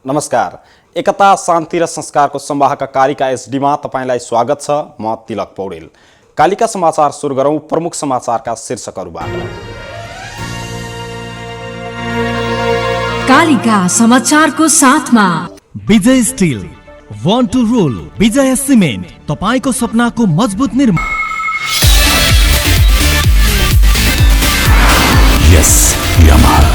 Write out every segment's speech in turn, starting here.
नमस्कार। एकता शान्ति र संस्कारको संवाहक कालिका एसडीमा तपाईलाई स्वागत छ। म तिलक पौडेल। कालिका समाचार सुरु गरौं प्रमुख समाचारका शीर्षकहरूबाट। कालिका समाचारको साथमा Vijay steel, want to rule, Vijay cement, तपाईको सपनाको मजबुत निर्माण। यस यामाहा।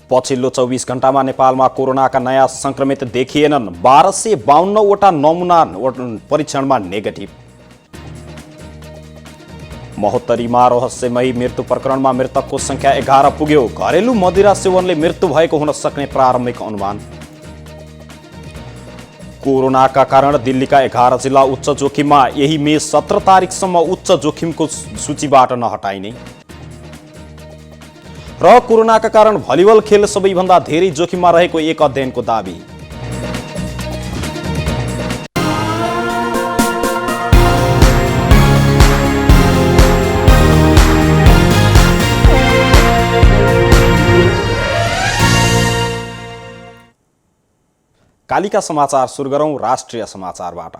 पछिल्लो 24 घण्टामा नेपालमा कोरोनाका नयाँ संक्रमित देखिएनन्। 1252वटा नमुना परीक्षणमा नेगेटिभ। महोत्तरीमा रहस्यमयी मृत्यु प्रकरणमा मृतकको संख्या 11 पुग्यो। घरेलु मदिरा सेवनले मृत्यु भएको हुन सक्ने प्रारम्भिक अनुमान। कोरोनाका कारण दिल्लीका 11 जिल्ला उच्च जोखिममा। यही मे 17 तारिकसम्म उच्च जोखिमको सूचीबाट नहटाइने। र कोरोनाका कारण भलिबल खेल सबैभन्दा धेरै जोखिममा रहेको एक अध्ययनको दाबी। कालिका समाचार सुरु गरौं राष्ट्रिय समाचारबाट।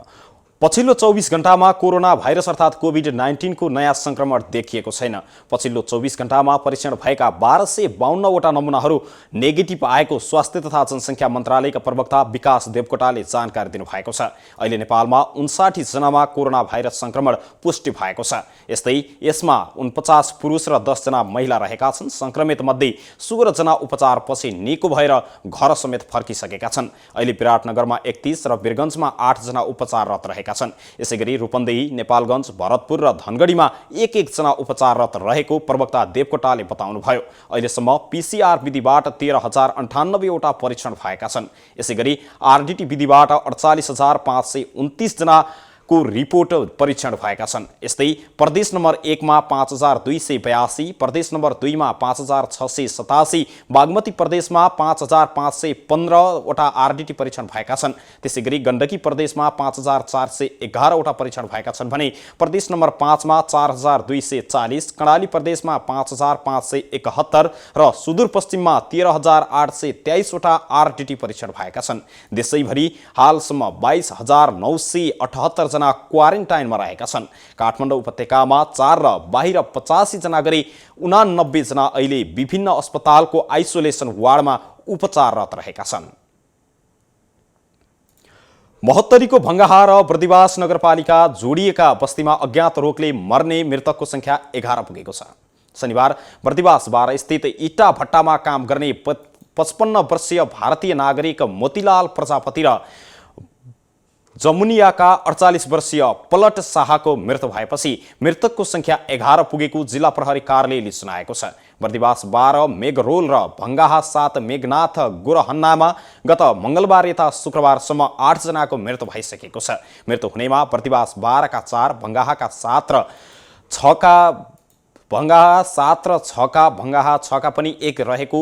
पछिल्लो 24 घण्टामा कोरोना भाइरस अर्थात् कोभिड-19 को नयाँ संक्रमण देखिएको छैन। पछिल्लो 24 घण्टामा परीक्षण भएका 1252वटा नमुनाहरू नेगेटिभ आएको स्वास्थ्य तथा जनसङ्ख्या मन्त्रालयका प्रवक्ता विकास देवकोटाले जानकारी दिनुभएको छ। अहिले नेपालमा 59 जनामा कोरोना भाइरस संक्रमण पुष्टि भएको छ। यस्तै यसमा 49 पुरुष र 10 जना महिला रहेका छन्। संक्रमित मध्ये 16 जना उपचारपछि निको भएर घर समेत फर्किसकेका छन्। अहिले विराटनगरमा 31 र वीरगञ्जमा 8 जना उपचाररत रहेका छन्। यसैगरी रूपन्देही, नेपालगञ्ज, भरतपुर र धनगढीमा एक जना उपचाररत रहेको प्रवक्ता देवकोटाले बताउनुभयो। अहिलेसम्म पीसीआर विधिबाट 13,098वटा परीक्षण भएका छन्। यसैगरी आरडीटी विधिबाट 48,529 जनाको रिपोर्ट परीक्षण भएका छन्। यस्तै प्रदेश नम्बर 1 मा 5,282, प्रदेश नम्बर 2 मा 5,687, बागमती प्रदेशमा 5,515वटा आरडीटी परीक्षण भएका छन्। त्यसैगरी गण्डकी प्रदेशमा 5,411वटा परीक्षण भएका छन् भने प्रदेश नम्बर 5 मा 4,240, कर्णाली प्रदेशमा 5,571 र सुदूरपश्चिममा 13,823वटा आरडीटी परीक्षण भएका छन्। देशैभरि हालसम्म 22,978 जना क्वारेन्टाइनमा रहेका छन्। काठमाडौँ उपत्यकामा 4 र बाहिर 85 जना गरी 89 जना अहिले विभिन्न अस्पतालको आइसोलेसन वार्डमा उपचाररत रहेका छन्। महोत्तरीको भङ्गाहा र बर्दिवास नगरपालिका जोडिएका बस्तीमा अज्ञात रोगले मर्ने मृतकको संख्या 11 पुगेको छ। शनिबार बर्दिवास 12 स्थित इटा भट्टामा काम गर्ने 55 वर्षीय भारतीय नागरिक मोतीलाल प्रजापति र जमुनियाका 48 वर्षीय पलट शाहको मृत्यु भएपछि मृतकको संख्या 11 पुगेको जिल्ला प्रहरी कार्यालयले सुनाएको छ। बर्दिवास 12 मेघरोल र भङ्गाहा 7 मेघनाथ गोरहन्नामा गत मंगलबार यता शुक्रबारसम्म 8 जनाको मृत्यु भइसकेको छ। मृत्यु हुनेमा बर्दिवास 12 का 4, भङ्गाहाका 7 र 6 का भङ्गाहा 6 का पनि 1 रहेको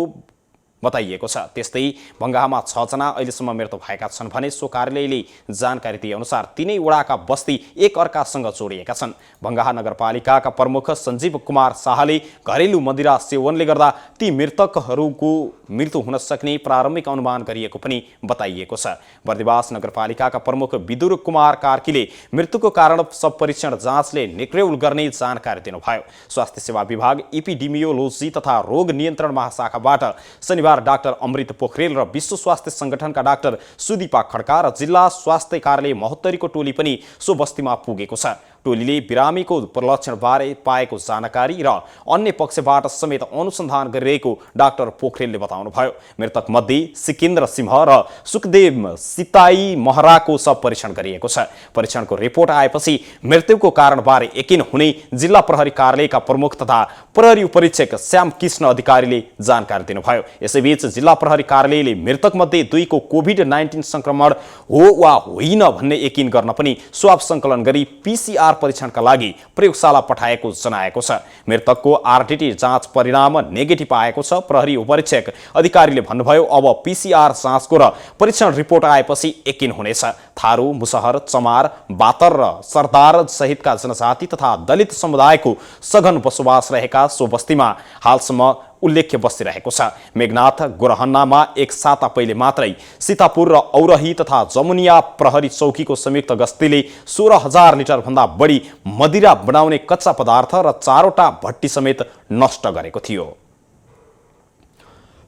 बताइएको छ। त्यस्तै भङ्गाहामा 6 जना अहिलेसम्म मृत्यु भएका छन् भने सो कार्यालयले जानकारी दिए अनुसार तीनै वडाका बस्ती एक अर्कासँग जोडिएका छन्। भङ्गाहा नगरपालिकाका प्रमुख सञ्जीव कुमार शाहले घरेलु मदिरा सेवनले गर्दा ती मृतकहरूको मृत्यु हुन सक्ने प्रारम्भिक अनुमान गरिएको पनि बताइएको छ। बर्दिवास नगरपालिकाका प्रमुख विदुर कुमार कार्कीले मृत्युको कारण सब परीक्षण जाँचले निक्रेउल गर्ने जानकारी दिनुभयो। स्वास्थ्य सेवा विभाग, एपिडेमियोलोजी तथा रोग नियन्त्रण महाशाखाबाट शनिबार डाक्टर अमृत पोखरेल र विश्व स्वास्थ्य संगठनका डाक्टर सुदीपा खड्का र जिल्ला स्वास्थ्य कार्यालय महोत्तरीको टोली पनि सो बस्तीमा पुगेको छ। टोलीले बिरामीको लक्षणबारे पाएको जानकारी र अन्य पक्षबाट समेत अनुसन्धान गरिरहेको डाक्टर पोखरेलले बताउनुभयो। मृतक मध्ये सिकेन्द्र सिंह र सुखदेव सिताई महराको सब परीक्षण गरिएको छ। परीक्षणको रिपोर्ट आएपछि मृत्युको कारणबारे यकिन हुने जिल्ला प्रहरी कार्यालयका प्रमुख तथा प्रहरी उपरीक्षक श्याम कृष्ण अधिकारीले जानकारी दिनुभयो। यसैबीच जिल्ला प्रहरी कार्यालयले मृतक मध्ये 2 को कोभिड-19 संक्रमण हो वा होइन भन्ने यकिन गर्न पनि स्वाब संकलन गरी पीसीआर उपचार परीक्षणका लागि प्रयोगशाला पठाएको जनाएको छ। मृतकको आरटीटी जाँच परिणाम नेगेटिभ आएको छ। प्रहरी उपरीक्षक अधिकारीले भन्नुभयो अब पीसीआर जाँचको र परीक्षण रिपोर्ट आएपछि यकिन हुनेछ। थारू, मुसहर, चमार, बातर र सरदार सहितका जनजाति तथा दलित समुदायको सघन बसोबास रहेका सो बस्तीमा हालसम्म उल्लेख्य बसिरहेको छ। मेघनाथ गोरहन्नामा एक साता पहिले मात्रै सीतापुर र औरही तथा जमुनिया प्रहरी चौकीको संयुक्त गस्तीले 16,000 लिटर भन्दा बढी मदिरा बनाउने कच्चा पदार्थ र 4वटा भट्टी समेत नष्ट गरेको थियो।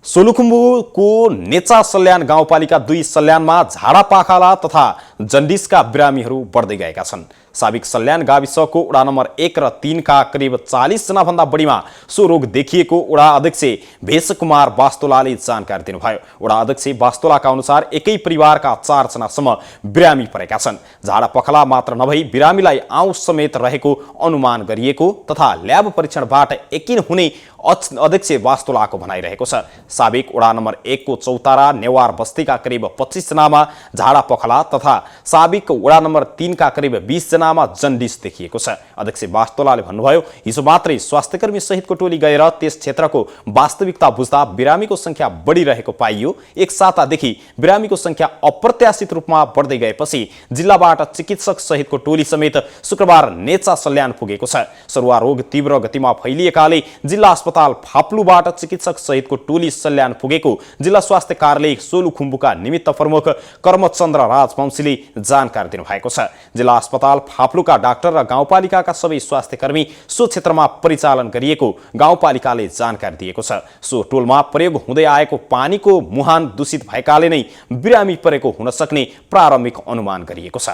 सोलुखुम्बुको नेचा सल्यान गाउँपालिका 2 सल्यानमा झाडापाखाला तथा जन्डिसका बिरामीहरू बढ्दै गएका छन्। साबिक सल्यान गाविसको वडा नम्बर 1 र 3 का करिब 40 जना भन्दा बढीमा सो रोग देखिएको वडा अध्यक्ष भेषकुमार वास्तोलाले जानकारी दिनुभयो। वडा अध्यक्ष वास्तोलाका अनुसार एकै परिवारका 4 जनासम्म बिरामी परेका छन्। झाडापखाला मात्र नभई बिरामीलाई आउँ समेत रहेको अनुमान गरिएको तथा ल्याब परीक्षणबाट यकिन हुने अध्यक्ष वास्तोलाको भनाइरहेको छ। साबिक वडा नम्बर 1 को चौतारा नेवार बस्तीका करिब 25 जनामा झाडापखाला तथा साबिक वडा नम्बर 3 का करिब 20 जनामा जन्डिस देखिएको छ। अध्यक्ष वास्तोलाले भन्नुभयो, हिजो मात्रै स्वास्थ्यकर्मी सहितको टोली गएर त्यस क्षेत्रको वास्तविकता बुझ्दा बिरामीको संख्या बढिरहेको पाइयो। एक सातादेखि बिरामीको संख्या अप्रत्याशित रूपमा बढ्दै गएपछि जिल्लाबाट चिकित्सक सहितको टोली समेत शुक्रबार नेचा सल्यान पुगेको छ। सरुवा रोग तीव्र गतिमा फैलिएकाले जिल्ला अस्पताल फाप्लुबाट चिकित्सक सहितको टोली सल्यान पुगेको जिल्ला स्वास्थ्य कार्यालय सोलुखुम्बुका निमित्त प्रमुख कर्मचन्द्र राजवंशीले जानकारी दिनुभएको छ। जिल्ला अस्पताल फाप्लुका डाक्टर र गाउँपालिकाका सबै स्वास्थ्यकर्मी सो क्षेत्रमा परिचालन गरिएको गाउँपालिकाले जानकारी दिएको छ। सो टोलमा प्रयोग हुँदै आएको पानीको मुहान दूषित भएकाले नै बिरामी परेको हुन सक्ने प्रारम्भिक अनुमान गरिएको छ।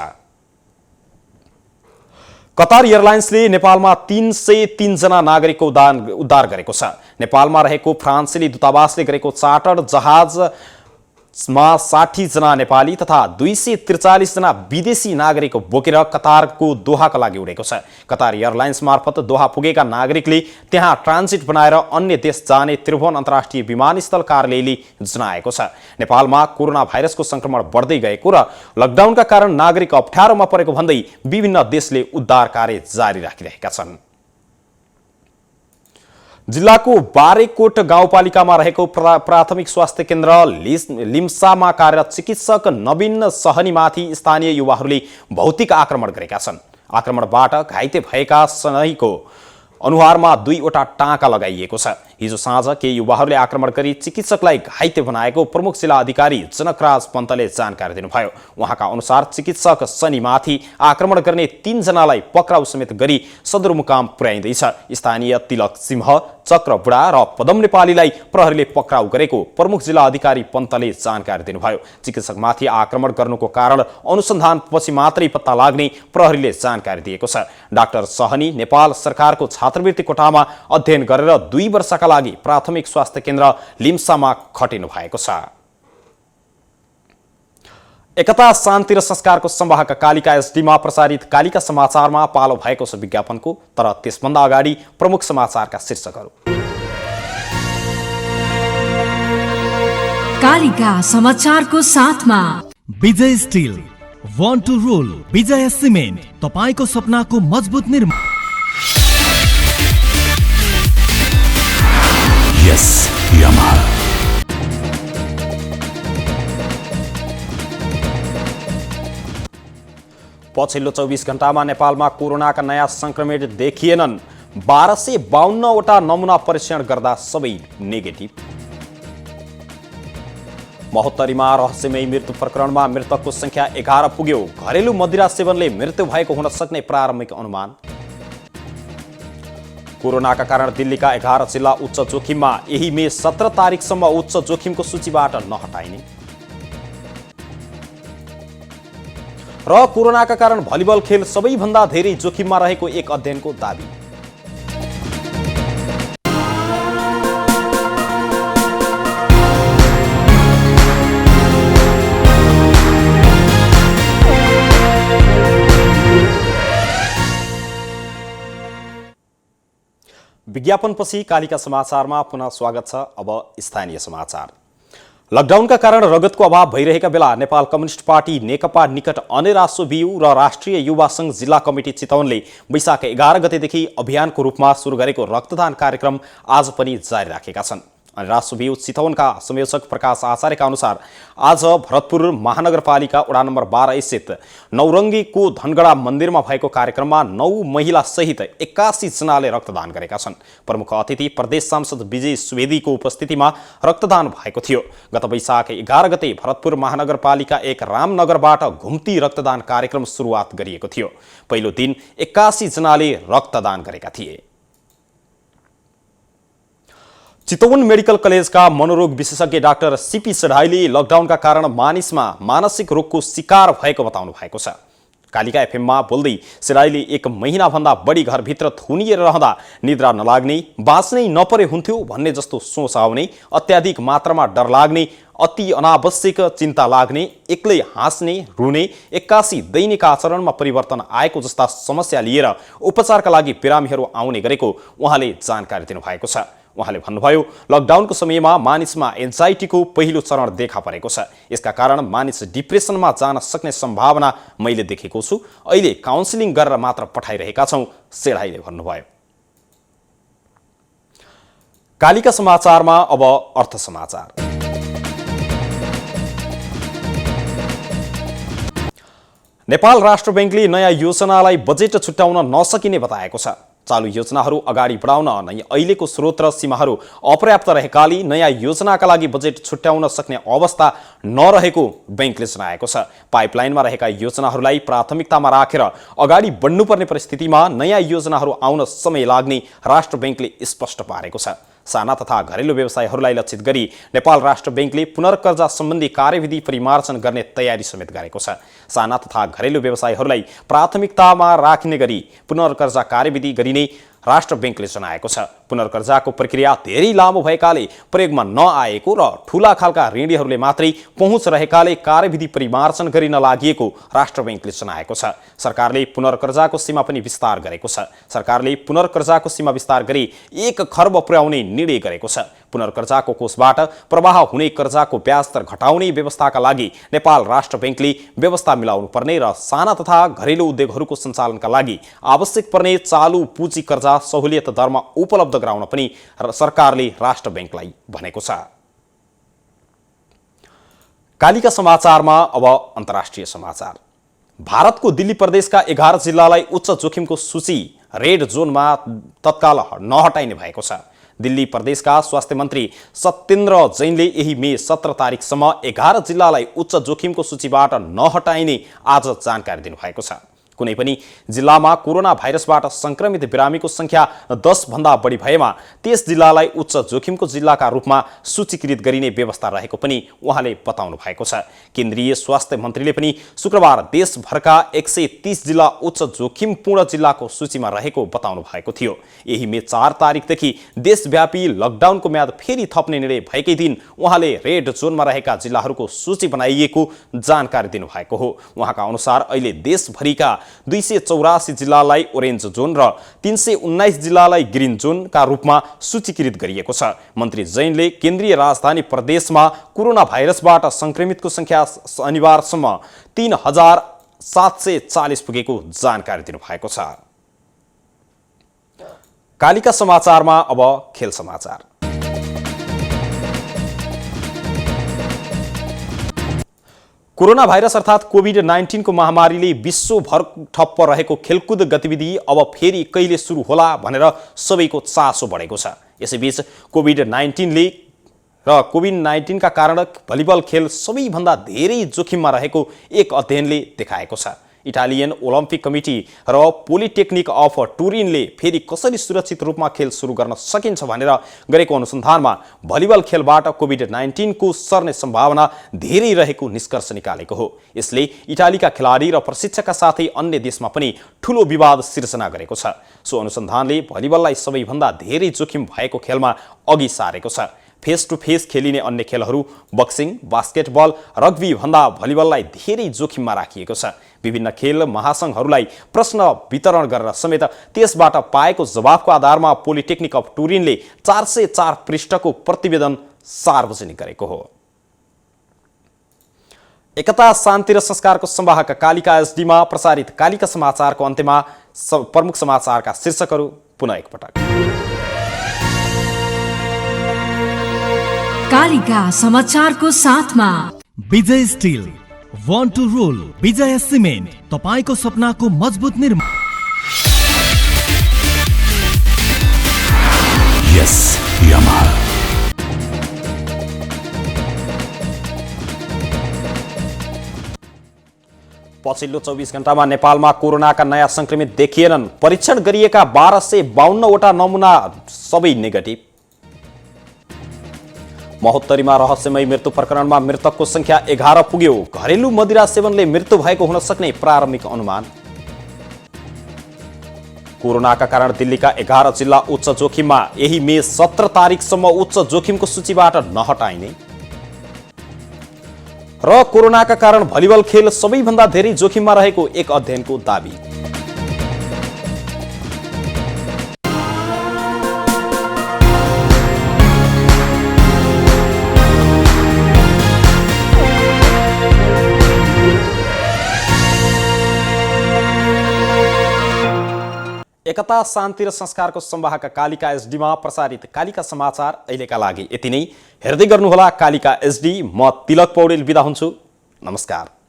कतार एयरलाइन्सले नेपालमा 303 जना नागरिकको उद्धार गरेको छ। नेपालमा रहेको फ्रान्सेली दूतावासले गरेको चार्टर्ड जहाजमा 60 जना नेपाली तथा 243 जना विदेशी नागरिक बोकेर कतारको दोहाका लागि उडेको छ। कतार एयरलाइन्स मार्फत दोहा पुगेका नागरिकले त्यहाँ ट्रान्जिट बनाएर अन्य देश जाने त्रिभुवन अन्तर्राष्ट्रिय विमानस्थल कार्यालयले जनाएको छ। नेपालमा कोरोना भाइरसको संक्रमण बढ्दै गएको र लकडाउनका कारण नागरिक अप्ठ्यारोमा परेको भन्दै विभिन्न देशले उद्धार कार्य जारी राखिरहेका छन्। जिल्लाको बारेकोट गाउँपालिकामा रहेको प्राथमिक स्वास्थ्य केन्द्र लिम्सामा कार्यरत चिकित्सक नवीन सहनीमाथि स्थानीय युवाहरूले भौतिक आक्रमण गरेका छन्। आक्रमणबाट घाइते भएका सनहीको अनुहारमा 2वटा टाँका लगाइएको छ। हिजो साँझ केही युवाहरूले आक्रमण गरी चिकित्सकलाई घाइते बनाएको प्रमुख जिल्ला अधिकारी जनकराज पन्तले जानकारी दिनुभयो। उहाँका अनुसार चिकित्सक शनिमाथि आक्रमण गर्ने 3 जनालाई पक्राउ समेत गरी सदरमुकाम पुर्याइँदैछ। स्थानीय तिलक सिंह, चक्र बुढा र पदम नेपालीलाई प्रहरीले पक्राउ गरेको प्रमुख जिल्ला अधिकारी पन्तले जानकारी दिनुभयो। चिकित्सकमाथि आक्रमण गर्नुको कारण अनुसन्धानपछि मात्रै पत्ता लाग्ने प्रहरीले जानकारी दिएको छ। डाक्टर सहनी नेपाल सरकारको छात्रवृत्ति कोटामा अध्ययन गरेर 2 वर्षका लागि प्राथमिक स्वास्थ्य केन्द्र लिम्सामा खटिनु भएको छ। एकता, शान्ति र संस्कारको संवाहक कालिका एसडीमा प्रसारित कालिका समाचारमा पालो भएको छ विज्ञापनको। तर त्यसभन्दा अगाडि प्रमुख समाचारका शीर्षकहरू। कालिका समाचारको साथमा Vijay steel, want to rule, Vijay cement, तपाईको सपनाको मजबुत निर्माण। यस यामाहा। पछिल्लो 24 घण्टामा नेपालमा कोरोनाका नयाँ संक्रमित देखिएनन्। 1252वटा नमुना परीक्षण गर्दा सबै नेगेटिभ। महोत्तरीमा रहस्यमय मृत्यु प्रकरणमा मृतकको संख्या 11 पुग्यो। घरेलु मदिरा सेवनले मृत्यु भएको हुन सक्ने प्रारम्भिक अनुमान। कोरोनाका कारण दिल्लीका 11 जिल्ला उच्च जोखिममा। यही मे 17 तारिकसम्म उच्च जोखिमको सूचीबाट नहटाइने। र कोरोनाका कारण भलिबल खेल सबैभन्दा धेरै जोखिममा रहेको एक अध्ययनको दाबी। विज्ञापनपछि कालिका समाचारमा पुनः स्वागत छ। अब स्थानीय समाचार। लकडाउनका कारण रगतको अभाव भइरहेका बेला नेपाल कम्युनिस्ट पार्टी नेकपा निकट अनेरासो बियु र राष्ट्रिय युवा सङ्घ जिल्ला कमिटी चितवनले वैशाख 11 गतेदेखि अभियानको रूपमा सुरु गरेको रक्तदान कार्यक्रम आज पनि जारी राखेका छन्। अनेरासो बियु चितवनका संयोजक प्रकाश आचार्यका अनुसार आज भरतपुर महानगरपालिका वडा नम्बर 12 स्थित नौरङ्गीको धनगडा मन्दिरमा भएको कार्यक्रममा 9 महिला सहित 81 जनाले रक्तदान गरेका छन्। प्रमुख अतिथि प्रदेश सांसद विजय सुवेदीको उपस्थितिमा रक्तदान भएको थियो। गत वैशाख 11 गते भरतपुर महानगरपालिका 1 रामनगरबाट घुम्ती रक्तदान कार्यक्रम सुरुवात गरिएको थियो। पहिलो दिन 81 जनाले रक्तदान गरेका थिए। चितवन मेडिकल कलेजका मनोरोग विशेषज्ञ डाक्टर सीपी सढाईले लकडाउनका कारण मानिसमा मानसिक रोगको शिकार भएको बताउनु भएको छ। कालिका एफएममा बोल्दै सढाईले 1 महिनाभन्दा बढी घरभित्र थुनिएर रहँदा निद्रा नलाग्ने, बाँच्नै नपरे हुन्थ्यो भन्ने जस्तो सोच आउने, अत्याधिक मात्रामा डर लाग्ने, अति अनावश्यक चिन्ता लाग्ने, एक्लै हाँस्ने, रुने, 81 दैनिक आचरणमा परिवर्तन आएको जस्ता समस्या लिएर उपचारका लागि बिरामीहरू आउने गरेको उहाँले जानकारी दिनुभएको छ। उहाँले भन्नुभयो, लकडाउनको समयमा मानिसमा एन्जाइटीको पहिलो चरण देखा परेको छ। यसका कारण मानिस डिप्रेसनमा जान सक्ने सम्भावना मैले देखेको छु। अहिले काउन्सिलिङ गरेर मात्र पठाइरहेका छौँ, सेढाईले भन्नुभयो। कालिका समाचारमा अब अर्थ समाचार। नेपाल राष्ट्र बैंकले नयाँ योजनालाई बजेट छुट्याउन नसकिने बताएको छ। चालु योजनाहरू अगाडि बढाउन अहिलेको स्रोत र सीमाहरू अपर्याप्त रहेकाले नयाँ योजनाका लागि बजेट छुट्याउन सक्ने अवस्था नरहेको बैंकले जनाएको छ। पाइपलाइनमा रहेका योजनाहरूलाई प्राथमिकतामा राखेर अगाडि बढ्नुपर्ने परिस्थितिमा नयाँ योजनाहरू आउन समय लाग्ने राष्ट्र बैंकले स्पष्ट पारेको छ। साना तथा घरेलु व्यवसायहरूलाई लक्षित गरी नेपाल राष्ट्र बैंकले पुनर्कर्जा सम्बन्धी कार्यविधि परिमार्जन गर्ने तयारी समेत गरेको छ। साना तथा घरेलु व्यवसायहरूलाई प्राथमिकतामा राख्ने गरी पुनर्कर्जा कार्यविधि गरिने राष्ट्र बैंकले जनाएको छ। पुनर्कर्जाको प्रक्रिया धेरै लामो भएकाले प्रयोगमा नआएको र ठूला खालका ऋणीहरूले मात्रै पहुँच रहेकाले कार्यविधि परिमार्जन गरिन लागिएको राष्ट्र बैंकले जनाएको छ। सरकारले पुनर्कर्जाको सीमा पनि विस्तार गरेको छ। सरकारले पुनर्कर्जाको सीमा विस्तार गरी 1 खर्ब पुर्याउने निर्णय गरेको छ। पुनर्कर्जाको कोषबाट प्रवाह हुने कर्जाको ब्याज दर घटाउने व्यवस्थाका लागि नेपाल राष्ट्र बैंकले व्यवस्था मिलाउनु पर्ने र साना तथा घरेलु उद्योगहरूको सञ्चालनका लागि आवश्यक पर्ने चालु पुँजी कर्जा सहुलियत दरमा उपलब्ध गराउन पनि सरकारले राष्ट्र बैंकलाई भनेको छ। कालिका समाचारमा अब अन्तर्राष्ट्रिय समाचार। भारतको दिल्ली प्रदेशका 11 जिल्लालाई उच्च जोखिमको सूची रेड जोनमा तत्काल नहटाइने भएको छ। दिल्ली प्रदेशका स्वास्थ्य मन्त्री सत्येन्द्र जैनले यही मे 17 तारिकसम्म 11 जिल्लालाई उच्च जोखिमको सूचीबाट नहटाइने आज जानकारी दिनुभएको छ। कुनै पनि जिल्लामा कोरोना भाइरसबाट संक्रमित बिरामीको संख्या 10 भन्दा बढी भएमा त्यस जिल्लालाई उच्च जोखिमको जिल्लाका रूपमा सूचीकृत गरिने व्यवस्था रहेको पनि उहाँले बताउनु भएको छ। केन्द्रीय स्वास्थ्य मन्त्रीले पनि शुक्रबार देशभरका 130 जिल्ला उच्च जोखिमपूर्ण जिल्लाको सूचीमा रहेको बताउनु भएको थियो। यही मे 4 तारिकदेखि देशव्यापी लकडाउनको म्याद फेरि थप्ने निर्णय भएकै दिन उहाँले रेड जोनमा रहेका जिल्लाहरूको सूची बनाइएको जानकारी दिनुभएको हो। उहाँका अनुसार अहिले देशभरिका 284 जिल्लालाई ओरेन्ज जोन र 319 जिल्लालाई ग्रीन जोनका रूपमा सूचीकृत गरिएको छ। मन्त्री जैनले केन्द्रीय राजधानी प्रदेशमा कोरोना भाइरसबाट संक्रमितको संख्या शनिबारसम्म 3740 पुगेको जानकारी दिनुभएको छ। कालिका समाचारमा अब खेल समाचार। कोरोना भाइरस अर्थात् कोभिड-19 को महामारीले विश्वभर ठप्प रहेको खेलकुद गतिविधि अब फेरि कहिले सुरु होला भनेर सबैको चासो बढेको छ। यसैबीच कोभिड-19 का कारण भलिबल खेल सबैभन्दा धेरै जोखिममा रहेको एक अध्ययनले देखाएको छ। इटालियन ओलम्पिक कमिटी र पोलिटेक्निक अफ टुरिनले फेरि कसरी सुरक्षित रूपमा खेल सुरु गर्न सकिन्छ भनेर गरेको अनुसन्धानमा भलिबल खेलबाट कोभिड-19 को सर्ने सम्भावना धेरै रहेको निष्कर्ष निकालेको हो। यसले इटालीका खेलाडी र प्रशिक्षकका साथै अन्य देशमा पनि ठूलो विवाद सिर्जना गरेको छ। सो अनुसन्धानले भलिबललाई सबैभन्दा धेरै जोखिम भएको खेलमा अघि सारेको छ। फेस टू फेस खेलिने अन्य खेलहरू बक्सिङ, बास्केटबल, रग्बी भन्दा भलिबललाई धेरै जोखिममा राखिएको छ। विभिन्न खेल महासंघहरूलाई प्रश्न वितरण गरेर समेत त्यसबाट पाएको जवाफको आधारमा पोलिटेक्निक अफ टुरिनले 404 पृष्ठको प्रतिवेदन सार्वजनिक गरेको हो। एकता शान्ति र संस्कारको संवाहक कालिका एसडीमा प्रसारित कालिका समाचारको अन्त्यमा प्रमुख समाचारका शीर्षकहरू पुनः एकपटक। कालिका समाचारको साथमा Vijay steel, one two role, Vijay cement, तपाईको सपनाको मजबुत निर्माण। यस यामाहा। पछिल्लो 24 घण्टामा नेपालमा कोरोनाका नयाँ संक्रमित देखिएनन्। परीक्षण गरिएका 1252वटा नमुना सबै नेगेटिभ। महोत्तरीमा रहस्यमय मृत्यु प्रकरणमा मृतकको संख्या 11 पुग्यो। घरेलु मदिरा सेवनले मृत्यु भएको हुन सक्ने प्रारम्भिक अनुमान। कोरोनाका कारण दिल्लीका 11 जिल्ला उच्च जोखिममा। यही मे 17 तारिकसम्म उच्च जोखिमको सूचीबाट नहटाइने। र कोरोनाका कारण भलिबल खेल सबैभन्दा धेरै जोखिममा रहेको एक अध्ययनको दाबी। एकता शान्ति र संस्कारको संवाहक कालिका एसडीमा प्रसारित कालिका समाचार अहिलेका लागि यति नै। हेर्दै गर्नुहोला कालिका एसडी। म तिलक पौडेल बिदा हुन्छु। नमस्कार।